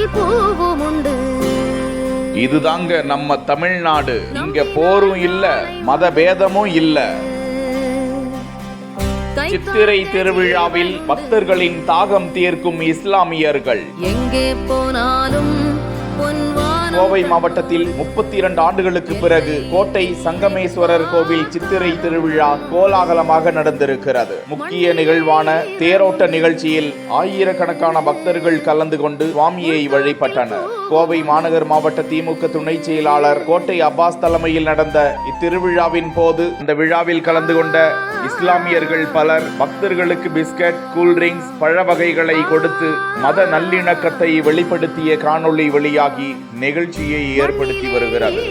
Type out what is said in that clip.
மயில் பூவும் உண்டு. இதுதாங்க நம்ம தமிழ்நாடு. இங்க போரும் இல்ல, மத பேதமும் இல்ல. சித்திரை திருவிழாவில் பக்தர்களின் தாகம் தீர்க்கும் இஸ்லாமியர்கள். எங்கே போனாலும் கோவை மாவட்டத்தில் 32 ஆண்டுகளுக்கு பிறகு கோட்டை சங்கமேஸ்வரர் கோவில் சித்திரை திருவிழா கோலாகலமாக நடந்திருக்கிறது. முக்கிய நிகழ்வான தேரோட்ட நிகழ்ச்சியில் ஆயிரக்கணக்கான பக்தர்கள் கலந்து கொண்டு சுவாமியை வழிபட்டனர். கோவை மாநகர் மாவட்ட திமுக துணை செயலாளர் கோட்டை அப்பாஸ் தலைமையில் நடந்த இத்திருவிழாவின் போது இந்த விழாவில் கலந்து கொண்ட இஸ்லாமியர்கள் பலர் பக்தர்களுக்கு பிஸ்கட், கூல்ட்ரிங்க்ஸ், பழ வகைகளை கொடுத்து மத நல்லிணக்கத்தை வெளிப்படுத்திய காணொளி வெளியாகி நிகழ்ச்சியை ஏற்படுத்தி வருகிறது.